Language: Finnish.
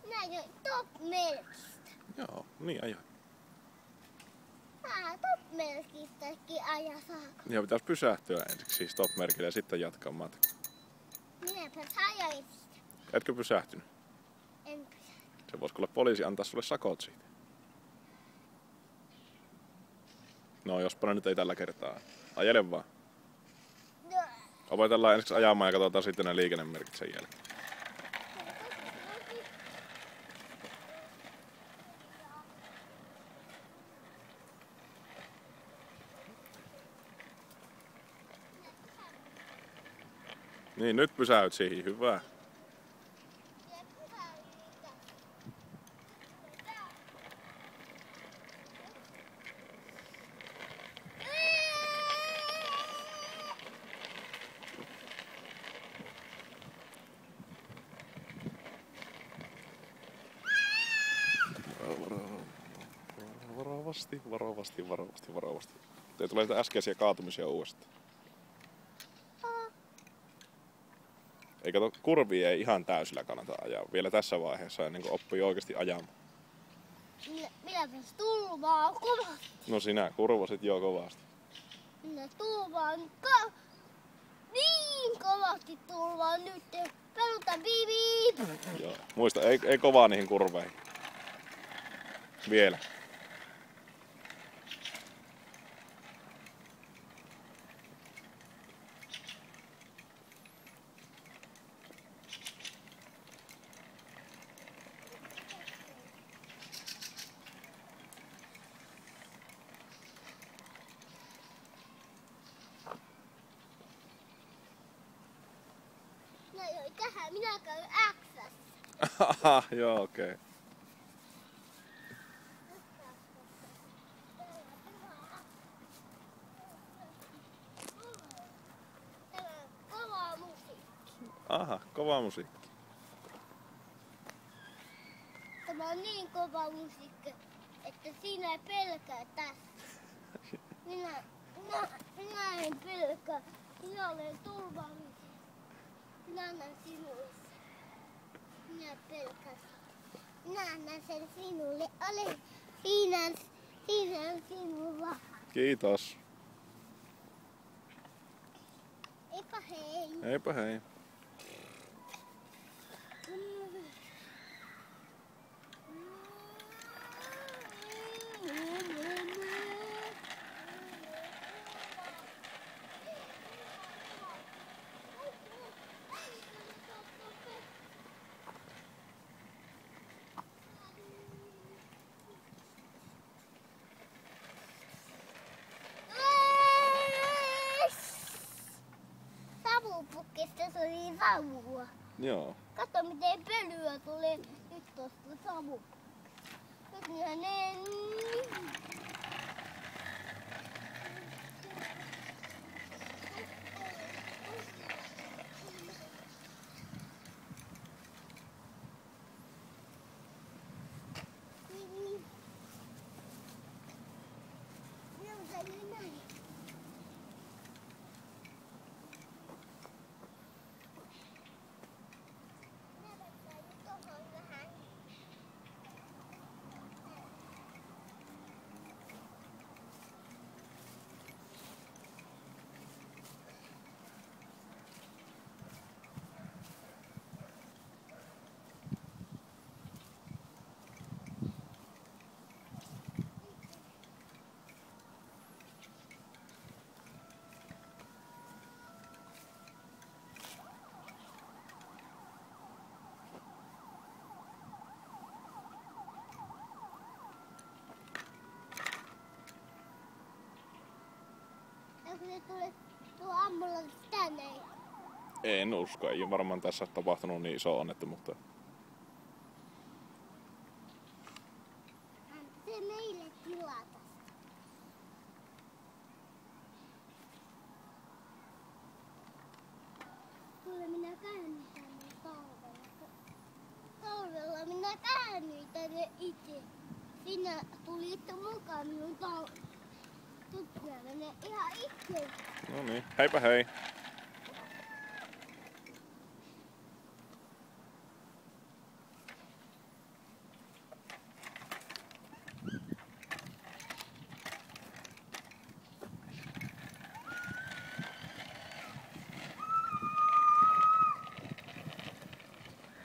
Minä ajoin Top-Melkistä. Joo, niin ajoin. Top-Melkistäkin ajaa saako? Joo, pitäisi pysähtyä ensiksi siis stop-merkille ja sitten jatkaa matkaa. Minäpä ajoin sitä. Etkö pysähtynyt? En pysähtynyt. Se voisi kuule poliisi antaa sulle sakot siitä. No jospa nyt ei tällä kertaa. Ajele vaan. No. Opetellaan ensiksi ajamaan ja katsotaan sitten ne liikennemerkit sen jälkeen. Niin, nyt pysähyt siihen. Hyvä. Varovasti, varovasti, varovasti, varovasti. Te tulee niitä äskeisiä kaatumisia uudestaan. Ei kato, kurvia ei ihan täysillä kannata ajaa. Vielä tässä vaiheessa ennen kuin oppii oikeasti ajamaan. Minäpäs tulvaan kovasti. No sinä kurvasit jo kovasti. Minä tulvaan niin kovasti tulvaan nyt. Pelutan biip. Joo. Muista, ei kovaa niihin kurveihin. Vielä. Minä käyn X:ssä. Aha, joo, okei. Okay. Tämä on kovaa musiikki. Aha, kova musiikki. Tämä on niin kova musiikki, että sinä ei pelkää tässä. Minä en pelkää. Minä olen turvallinen. Minä annan sinulle. Minä pelkään. Minä annan sen sinulle. Ole siinä on sinulla. Kiitos. Eipä hei. Eipä hei. Savupukista tuli savua. Joo. Katso miten pölyä tulee nyt tosta savupukista. Nyt menee kun ne tulee tuo ambulanssi tänne. En usko, ei varmaan tässä ole tapahtunut niin iso onnettomuutta. Se meille tilata. Kyllä minä käännyin tänne talvella. Talvella minä käännyin tänne itse. Sinä tulit mukaan minun tutkia menee ihan itse. No niin, heipä hei.